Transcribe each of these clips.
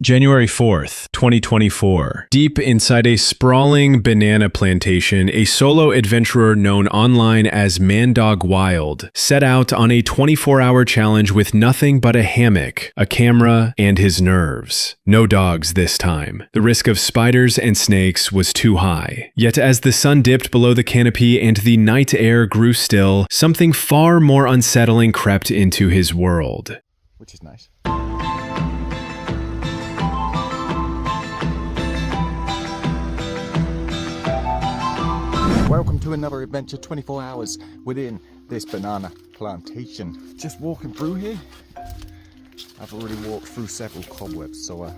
January 4th, 2024. Deep inside a sprawling banana plantation, a solo adventurer known online as Mandog Wild set out on a 24-hour challenge with nothing but a hammock, a camera, and his nerves. No dogs this time. The risk of spiders and snakes was too high. Yet as the sun dipped below the canopy and the night air grew still, something far more unsettling crept into his world. Which is nice. Welcome to another adventure 24 hours within this banana plantation. Just walking through here. I've already walked through several cobwebs, so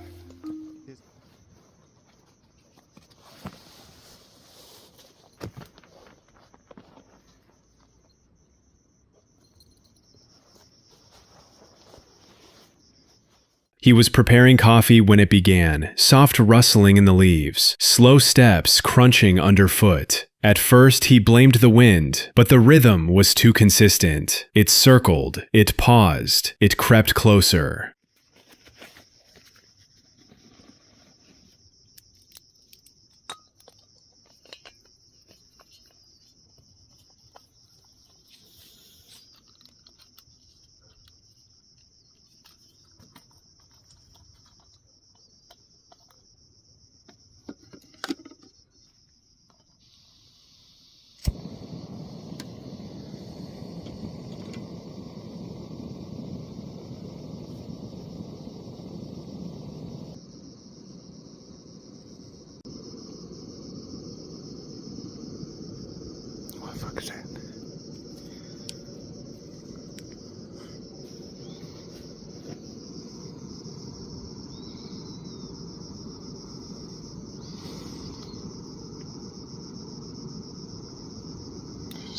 He was preparing coffee when it began, soft rustling in the leaves, slow steps crunching underfoot. At first, he blamed the wind, but the rhythm was too consistent. It circled, it paused, it crept closer.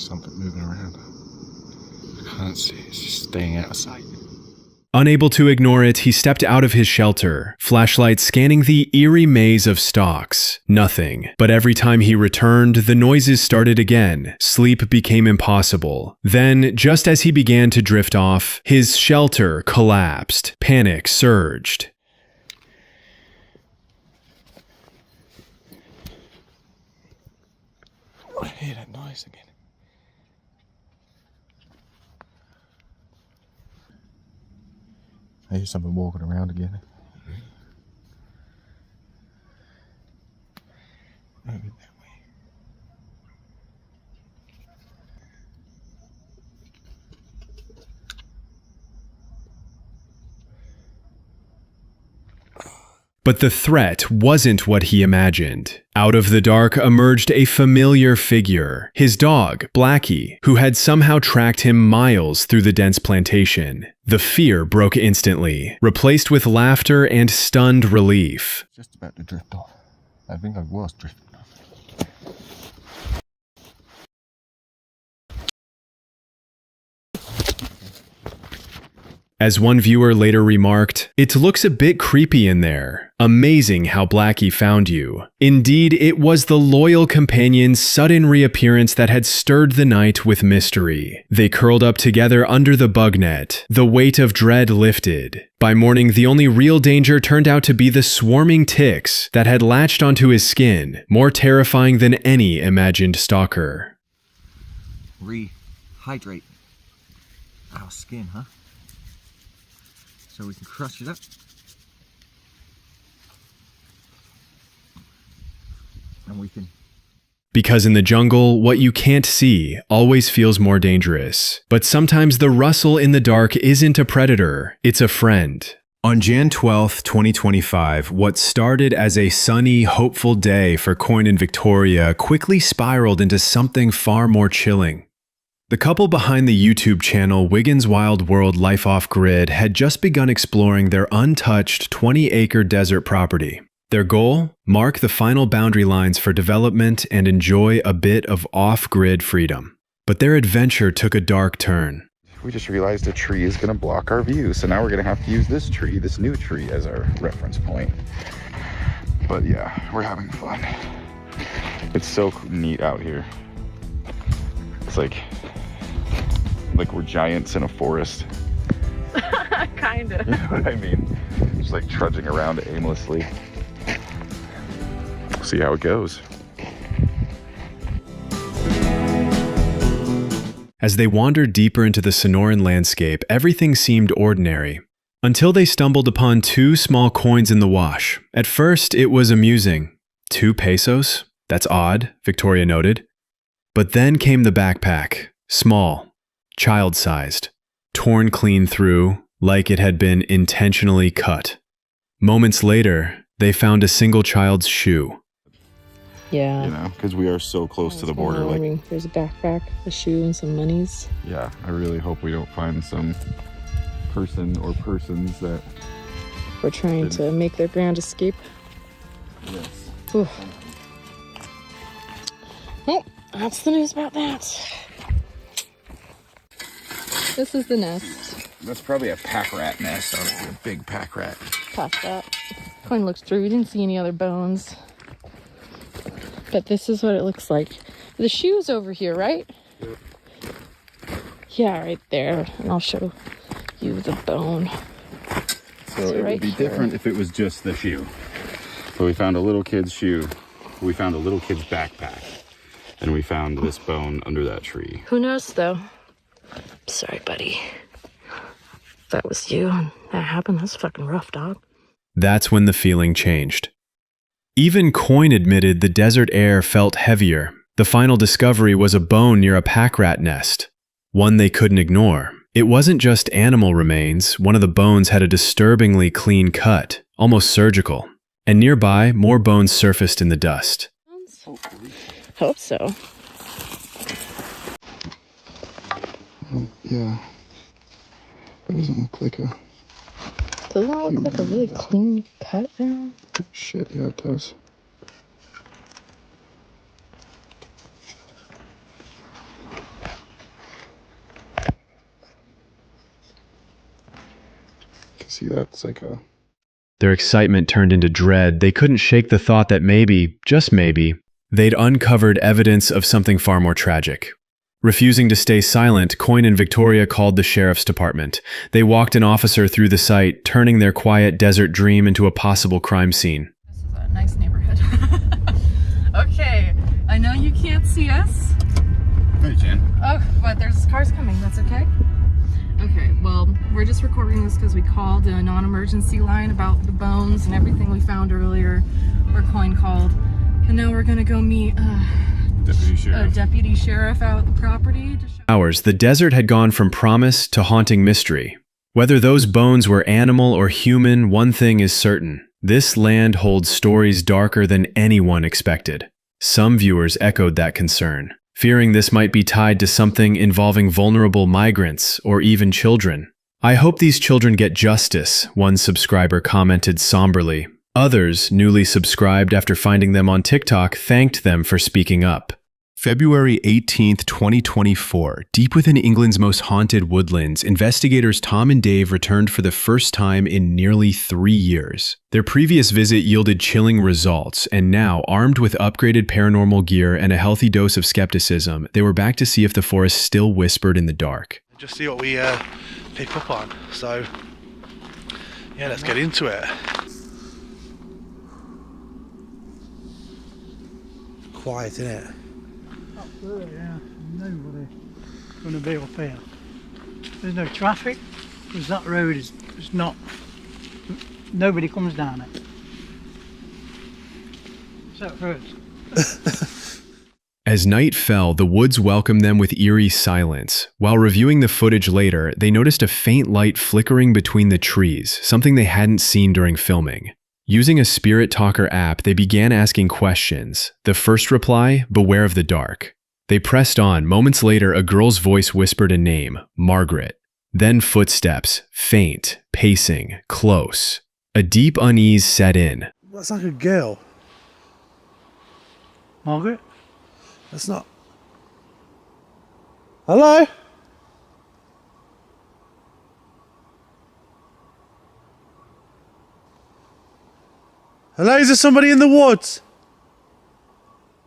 something moving around. I can't see, it's just staying out of sight. Unable to ignore it, he stepped out of his shelter, flashlight scanning the eerie maze of stalks. Nothing. But every time he returned, the noises started again. Sleep became impossible. Then, just as he began to drift off, his shelter collapsed. Panic surged. I hear that noise again. I hear something walking around again. Maybe that way. But the threat wasn't what he imagined. Out of the dark emerged a familiar figure, his dog, Blackie, who had somehow tracked him miles through the dense plantation. The fear broke instantly, replaced with laughter and stunned relief. Just about to drift off. I think I was drifting off. As one viewer later remarked, "It looks a bit creepy in there. Amazing how Blackie found you." Indeed, it was the loyal companion's sudden reappearance that had stirred the night with mystery. They curled up together under the bug net, the weight of dread lifted. By morning, the only real danger turned out to be the swarming ticks that had latched onto his skin, more terrifying than any imagined stalker. Rehydrate our skin, huh? So we can crush it up. And we can... Because in the jungle, what you can't see always feels more dangerous. But sometimes the rustle in the dark isn't a predator, it's a friend. On Jan 12, 2025, what started as a sunny, hopeful day for Coyne and Victoria quickly spiraled into something far more chilling. The couple behind the YouTube channel Wiggins Wild World Life Off Grid had just begun exploring their untouched 20-acre desert property. Their goal? Mark the final boundary lines for development and enjoy a bit of off-grid freedom. But their adventure took a dark turn. We just realized a tree is going to block our view, so now we're going to have to use this tree, this new tree, as our reference point. But yeah, we're having fun. It's so neat out here. It's like we're giants in a forest. Kind of. You know what I mean? Just like trudging around aimlessly. See how it goes. As they wandered deeper into the Sonoran landscape, everything seemed ordinary. Until they stumbled upon 2 small coins in the wash. At first, it was amusing. 2 pesos? That's odd, Victoria noted. But then came the backpack. Small, child-sized, torn clean through, like it had been intentionally cut. Moments later, they found a single child's shoe. Yeah. You know, because we are so close to the border. I mean, there's a backpack, a shoe, and some monies. Yeah, I really hope we don't find some person or persons that We're trying to make their grand escape. Yes. Ooh. Well, that's the news about that. This is the nest. That's probably a pack rat nest, honestly, a big pack rat. Past that. Coin looked through. We didn't see any other bones. But this is what it looks like. The shoe's over here, right? Yep. Yeah, right there. And I'll show you the bone. So it would be different if it was just the shoe. So we found a little kid's shoe. We found a little kid's backpack. And we found this bone under that tree. Who knows, though? Sorry, buddy. If that was you and that happened, that's fucking rough, dog. That's when the feeling changed. Even Coin admitted the desert air felt heavier. The final discovery was a bone near a pack rat nest. One they couldn't ignore. It wasn't just animal remains. One of the bones had a disturbingly clean cut, almost surgical. And nearby, more bones surfaced in the dust. Hope so. Yeah. It doesn't look like a... Doesn't that look like a really clean cut there? Shit, yeah, it does. You can see that's like a... Their excitement turned into dread. They couldn't shake the thought that maybe, just maybe, they'd uncovered evidence of something far more tragic. Refusing to stay silent, Coin and Victoria called the sheriff's department. They walked an officer through the site, turning their quiet desert dream into a possible crime scene. This is a nice neighborhood. Okay, I know you can't see us. Hey, Jen. Oh, but there's cars coming, that's okay? Okay, well, we're just recording this because we called a non-emergency line about the bones and everything we found earlier, or Coin called. And now we're gonna go meet a deputy sheriff out at the property. Hours, the desert had gone from promise to haunting mystery. Whether those bones were animal or human, one thing is certain. This land holds stories darker than anyone expected. Some viewers echoed that concern, fearing this might be tied to something involving vulnerable migrants or even children. "I hope these children get justice," one subscriber commented somberly. Others, newly subscribed after finding them on TikTok, thanked them for speaking up. February 18th, 2024, deep within England's most haunted woodlands, investigators Tom and Dave returned for the first time in nearly 3 years. Their previous visit yielded chilling results, and now, armed with upgraded paranormal gear and a healthy dose of skepticism, they were back to see if the forest still whispered in the dark. Just see what we pick up on. So, yeah, let's get into it. Quiet, isn't it? Absolutely, yeah. Nobody going to be up here. There's no traffic, because that road is not... Nobody comes down it. Except for us. As night fell, the woods welcomed them with eerie silence. While reviewing the footage later, they noticed a faint light flickering between the trees, something they hadn't seen during filming. Using a Spirit Talker app, they began asking questions. The first reply, "Beware of the dark." They pressed on. Moments later, a girl's voice whispered a name, Margaret. Then footsteps, faint, pacing, close. A deep unease set in. That's like a girl. Margaret? That's not... Hello? Hello, is there somebody in the woods?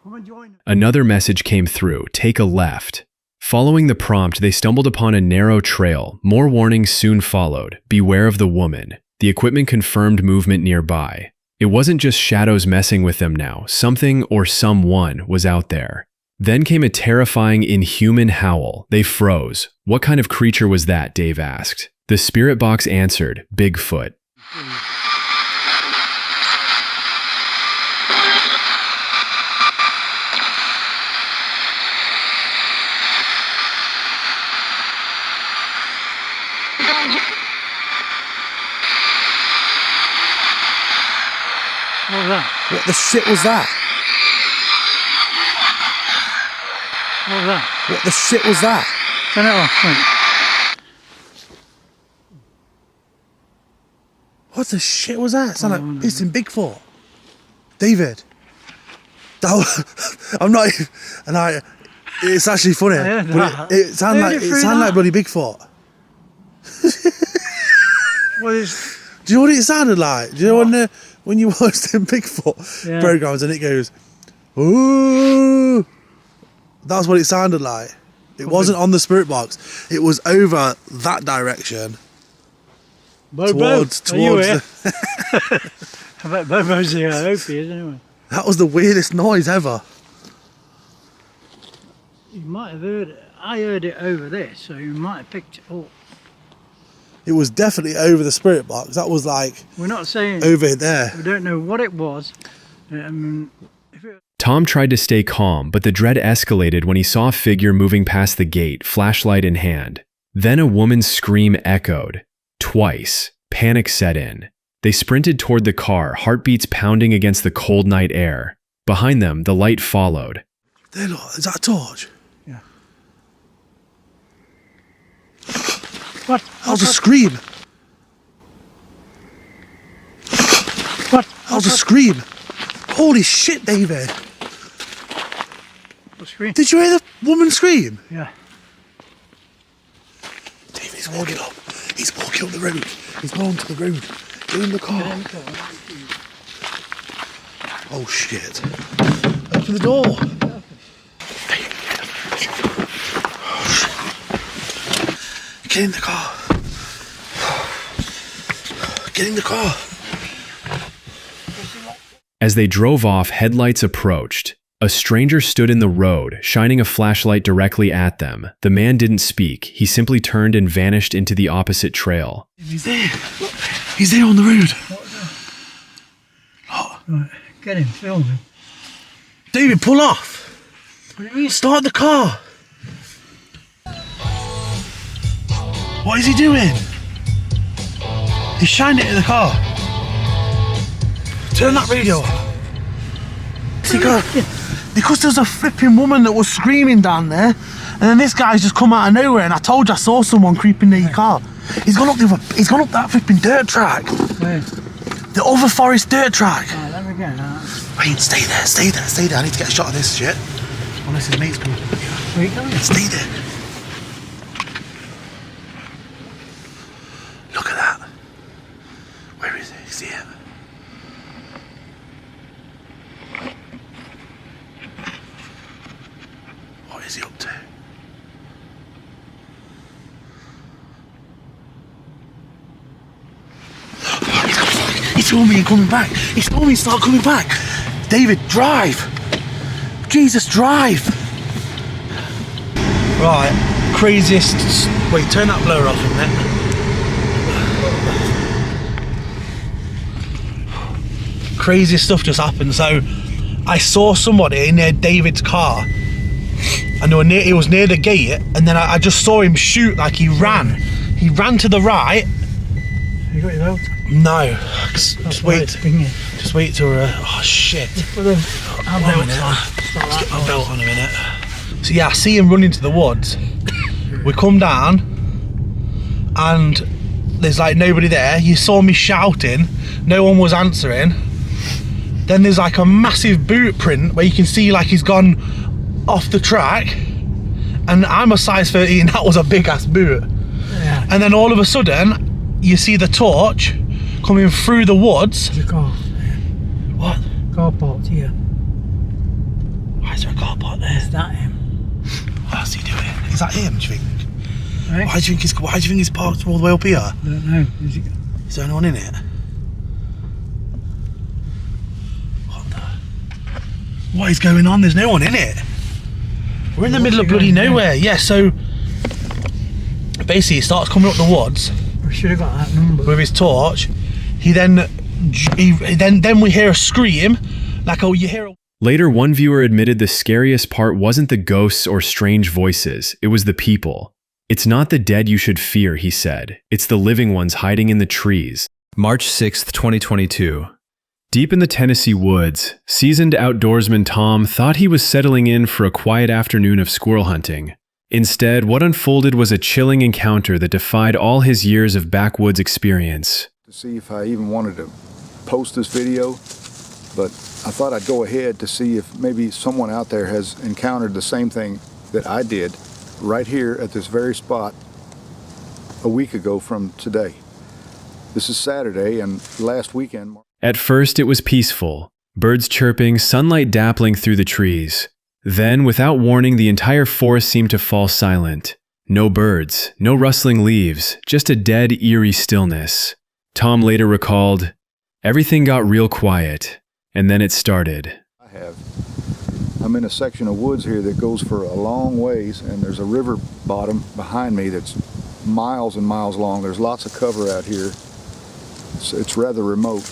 Come and join us. Another message came through, "Take a left." Following the prompt, they stumbled upon a narrow trail. More warnings soon followed. "Beware of the woman." The equipment confirmed movement nearby. It wasn't just shadows messing with them now. Something or someone was out there. Then came a terrifying, inhuman howl. They froze. What kind of creature was that? Dave asked. The spirit box answered, Bigfoot. What was that? What the shit was that? What was that? What the shit was that? Turn it off, mate. What the shit was that? Sound like it's in Bigfoot. David. That was, I'm not even, and it's actually funny. But it sounded like bloody Bigfoot. What is... Do you know what it sounded like? Do you know when you watch them Bigfoot programs and it goes, ooh? That's what it sounded like. It wasn't on the spirit box. It was over that direction. Towards I bet Bobo's here. I hope he is anyway. That was the weirdest noise ever. You might have heard it. I heard it over this, so you might have picked it up. It was definitely over the spirit box. That was like We're not saying over there. we don't know what it was. Tom tried to stay calm, but the dread escalated when he saw a figure moving past the gate, flashlight in hand. Then a woman's scream echoed. Twice. Panic set in. They sprinted toward the car, heartbeats pounding against the cold night air. Behind them, the light followed. There, look, is that a torch? Yeah. What? That was a scream. What? That was a scream. Holy shit, David. What scream? Did you hear the woman scream? Yeah. David's walking up. He's walking up the road. He's going to the road. Get in the car. Oh shit. Open the door. Get in the car. Get in the car. As they drove off, headlights approached. A stranger stood in the road, shining a flashlight directly at them. The man didn't speak. He simply turned and vanished into the opposite trail. He's there. Look. He's there on the road. Right. Get him, film him. David, pull off. What do you mean? Start the car. What is he doing? He's shining it in the car. Turn that radio on. Because there's a flipping woman that was screaming down there, and then this guy's just come out of nowhere, and I told you I saw someone creeping near your car. He's gone up that flipping dirt track. Where? The other forest dirt track. Right, let me get that. Wait, stay there. I need to get a shot of this shit. Unless his mate's coming. Where are you going? Stay there. Look at that. Where is he? Is he here? What is he up to? He told me he's coming back. He told me to start coming back. David, drive. Jesus, drive. Right, craziest. Wait, turn that blower off a minute. Craziest stuff just happened. So, I saw somebody near David's car, and he was near the gate, and then I just saw him shoot like he ran. He ran to the right. You got your belt? No, just wait. Just wait till. Oh shit! Put the belt on. Let's get my belt on a minute. So yeah, I see him running to the woods. We come down, and there's like nobody there. You saw me shouting. No one was answering. Then there's like a massive boot print where you can see like he's gone off the track. And I'm a size 13. That was a big ass boot. Yeah. And then all of a sudden, you see the torch coming through the woods. There's a car. What? Car parked here. Why is there a car park there? Is that him? What's he doing? Is that him, do you think? Right? Why do you think he's parked all the way up here? I don't know. Is he... Is there anyone in it? What is going on? There's no one in it. We're in the middle of bloody nowhere. Yeah, so basically he starts coming up the woods. We should have got that number. With his torch. Then we hear a scream, like, oh, you hear a... Later, one viewer admitted the scariest part wasn't the ghosts or strange voices, it was the people. It's not the dead you should fear, he said. It's the living ones hiding in the trees. March 6th, 2022. Deep in the Tennessee woods, seasoned outdoorsman Tom thought he was settling in for a quiet afternoon of squirrel hunting. Instead, what unfolded was a chilling encounter that defied all his years of backwoods experience. To see if I even wanted to post this video, but I thought I'd go ahead to see if maybe someone out there has encountered the same thing that I did right here at this very spot a week ago from today. This is Saturday, and last weekend... At first, it was peaceful. Birds chirping, sunlight dappling through the trees. Then, without warning, the entire forest seemed to fall silent. No birds, no rustling leaves, just a dead, eerie stillness. Tom later recalled, "Everything got real quiet, and then it started." I'm in a section of woods here that goes for a long ways, and there's a river bottom behind me that's miles and miles long. There's lots of cover out here. It's rather remote.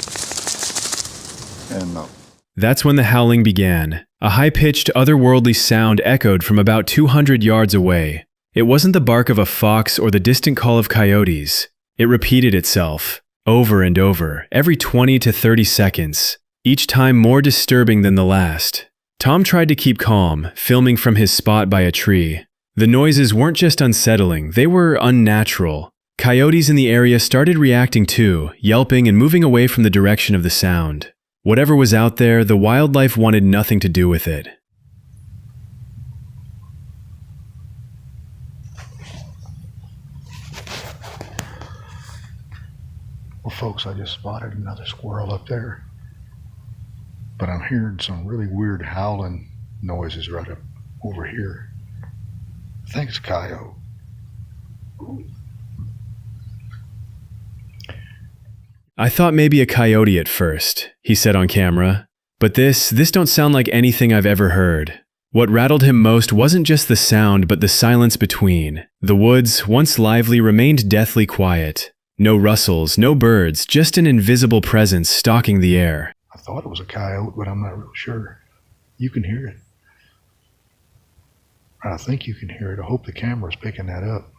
And That's when the howling began. A high-pitched, otherworldly sound echoed from about 200 yards away. It wasn't the bark of a fox or the distant call of coyotes. It repeated itself, over and over, every 20 to 30 seconds, each time more disturbing than the last. Tom tried to keep calm, filming from his spot by a tree. The noises weren't just unsettling, they were unnatural. Coyotes in the area started reacting too, yelping and moving away from the direction of the sound. Whatever was out there, the wildlife wanted nothing to do with it. Well, folks, I just spotted another squirrel up there. But I'm hearing some really weird howling noises right up over here. I think it's a coyote. "I thought maybe a coyote at first," he said on camera. "But this don't sound like anything I've ever heard." What rattled him most wasn't just the sound, but the silence between. The woods, once lively, remained deathly quiet. No rustles, no birds, just an invisible presence stalking the air. I thought it was a coyote, but I'm not real sure. You can hear it. I think you can hear it. I hope the camera's picking that up.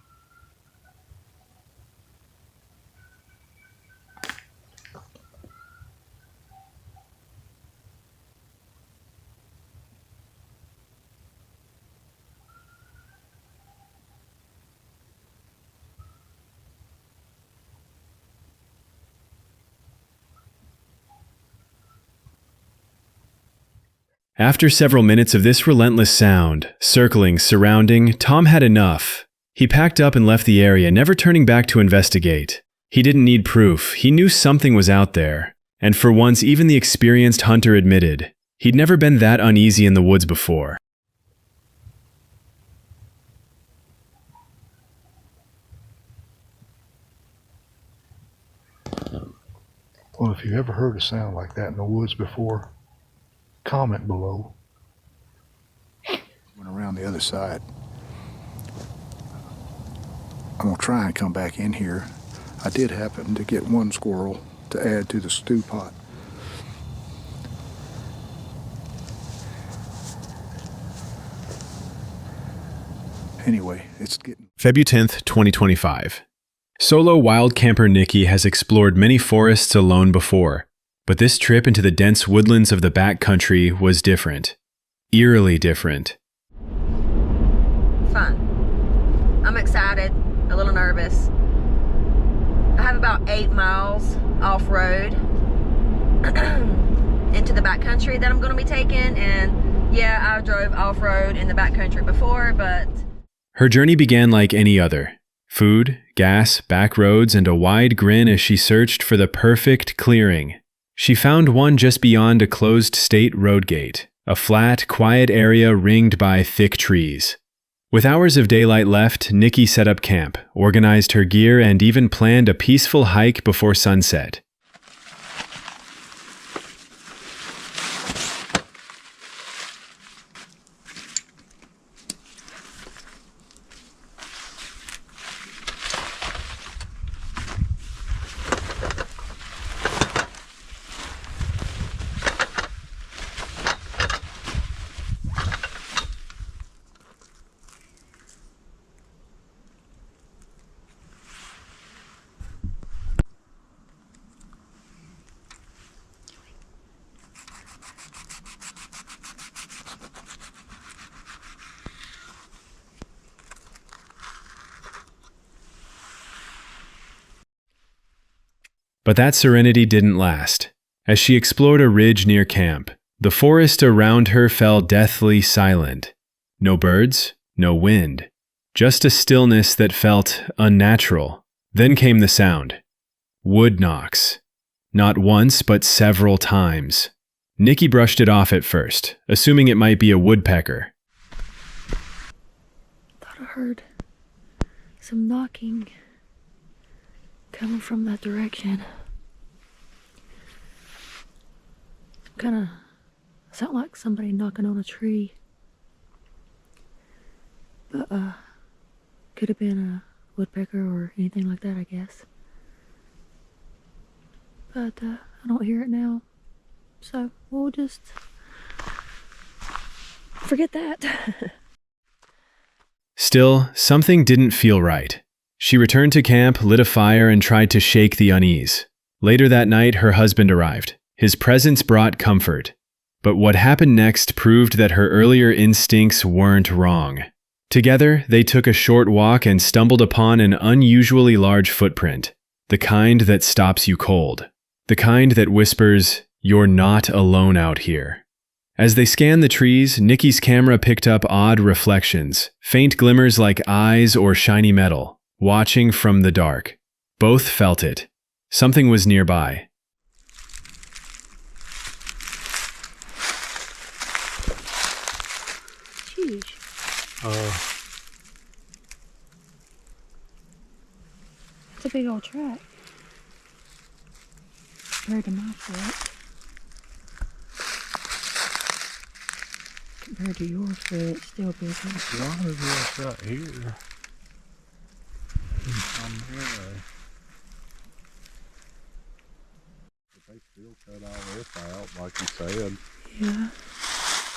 After several minutes of this relentless sound, circling, surrounding, Tom had enough. He packed up and left the area, never turning back to investigate. He didn't need proof, he knew something was out there. And for once, even the experienced hunter admitted, he'd never been that uneasy in the woods before. Well, if you've ever heard a sound like that in the woods before, comment below. went around the other side. I'm gonna try and come back in here. I did happen to get one squirrel to add to the stew pot. Anyway, it's getting... February 10th, 2025. Solo wild camper Nikki has explored many forests alone before, but this trip into the dense woodlands of the backcountry was different. Eerily different. Fun. I'm excited, a little nervous. I have about 8 miles off-road into the backcountry that I'm going to be taking, and yeah, I drove off-road in the backcountry before, but... Her journey began like any other. Food, gas, back roads, and a wide grin as she searched for the perfect clearing. She found one just beyond a closed state road gate, a flat, quiet area ringed by thick trees. With hours of daylight left, Nikki set up camp, organized her gear, and even planned a peaceful hike before sunset. But that serenity didn't last. As she explored a ridge near camp, the forest around her fell deathly silent. No birds, no wind, just a stillness that felt unnatural. Then came the sound. Wood knocks. Not once, but several times. Nikki brushed it off at first, assuming it might be a woodpecker. Thought I heard some knocking coming from that direction. Kinda sound like somebody knocking on a tree. But could have been a woodpecker or anything like that, I guess. But I don't hear it now. So we'll just forget that. Still, something didn't feel right. She returned to camp, lit a fire, and tried to shake the unease. Later that night, her husband arrived. His presence brought comfort. But what happened next proved that her earlier instincts weren't wrong. Together, they took a short walk and stumbled upon an unusually large footprint. The kind that stops you cold. The kind that whispers, "You're not alone out here." As they scanned the trees, Nikki's camera picked up odd reflections, faint glimmers like eyes or shiny metal, watching from the dark. Both felt it. Something was nearby. Huge. It's a big old track. Compared to my foot. Compared to yours, but it's still big. As long as it's right here. They still cut all this out, like you said. Yeah.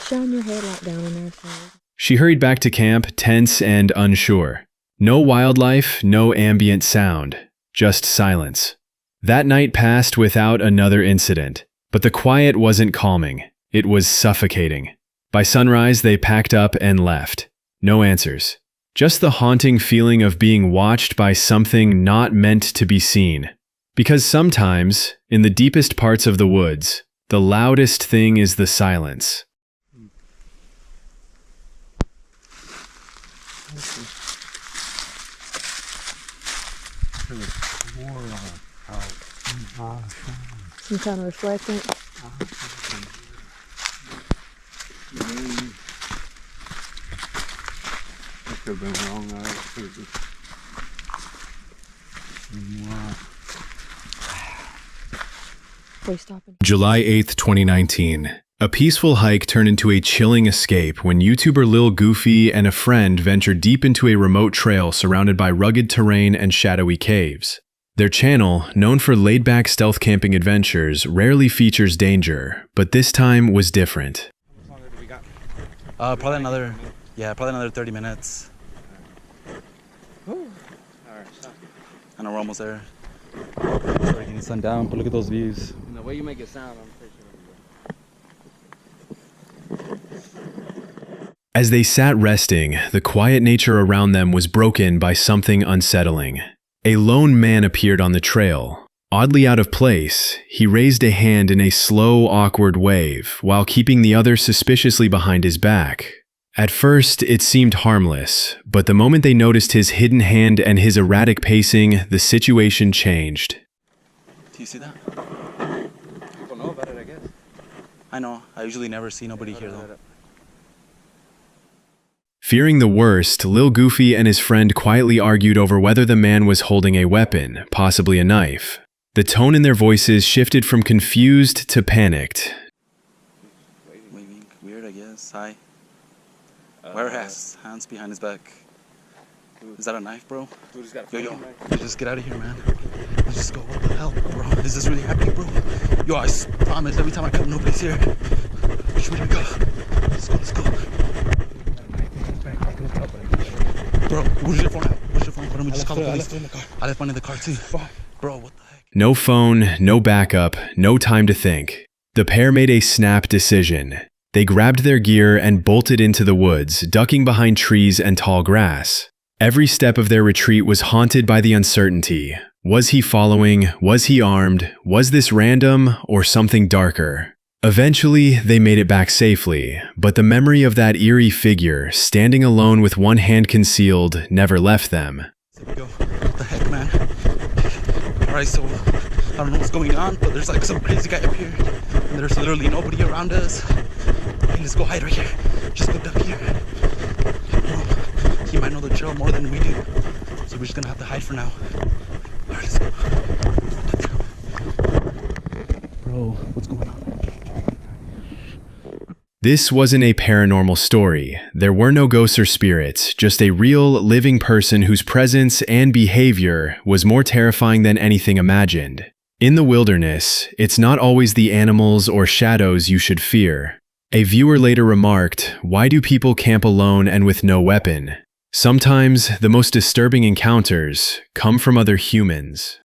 Shine your headlight down in there, so. She hurried back to camp, tense and unsure. No wildlife, no ambient sound, just silence. That night passed without another incident, but the quiet wasn't calming. It was suffocating. By sunrise, they packed up and left. No answers. Just the haunting feeling of being watched by something not meant to be seen. Because sometimes, in the deepest parts of the woods, the loudest thing is the silence. Some kind of reflectant. I could have been wrong. July 8th, 2019. A peaceful hike turned into a chilling escape when YouTuber Lil Goofy and a friend ventured deep into a remote trail surrounded by rugged terrain and shadowy caves. Their channel, known for laid-back stealth camping adventures, rarely features danger, but this time was different. How much longer do we got? Probably another 30 minutes. All right, stop. I know we're almost there. Starting getting sun down, but look at those views. And the way you make it sound, I'm pretty sure. As they sat resting, the quiet nature around them was broken by something unsettling. A lone man appeared on the trail. Oddly out of place, he raised a hand in a slow, awkward wave, while keeping the other suspiciously behind his back. At first, it seemed harmless, but the moment they noticed his hidden hand and his erratic pacing, the situation changed. Do you see that? People know about it, I guess. I know. I usually never see nobody here, though. Fearing the worst, Lil Goofy and his friend quietly argued over whether the man was holding a weapon, possibly a knife. The tone in their voices shifted from confused to panicked. Waving, weird, I guess. Hi. Where has hands behind his back? Is that a knife, bro? Yo, just get out of here, man. Let's just go. What the hell, bro? Is this really happening, bro? Yo, I promise, every time I come, nobody's here. Which way do we go? Let's go. Bro, where's your phone at? Where's your phone? Why don't we just call the police? I left mine in the car too. Bro, what the heck? No phone, no backup, no time to think. The pair made a snap decision. They grabbed their gear and bolted into the woods, ducking behind trees and tall grass. Every step of their retreat was haunted by the uncertainty. Was he following? Was he armed? Was this random or something darker? Eventually, they made it back safely, but the memory of that eerie figure, standing alone with one hand concealed, never left them. There we go. What the heck, man? Alright, so I don't know what's going on, but there's like some crazy guy up here, and there's literally nobody around us. Hey, let's go hide right here. Just go duck here. He might know the drill more than we do, so we're just gonna have to hide for now. Alright, let's go. Bro, what's going on? This wasn't a paranormal story. There were no ghosts or spirits, just a real, living person whose presence and behavior was more terrifying than anything imagined. In the wilderness, it's not always the animals or shadows you should fear. A viewer later remarked, "Why do people camp alone and with no weapon?" Sometimes, the most disturbing encounters come from other humans.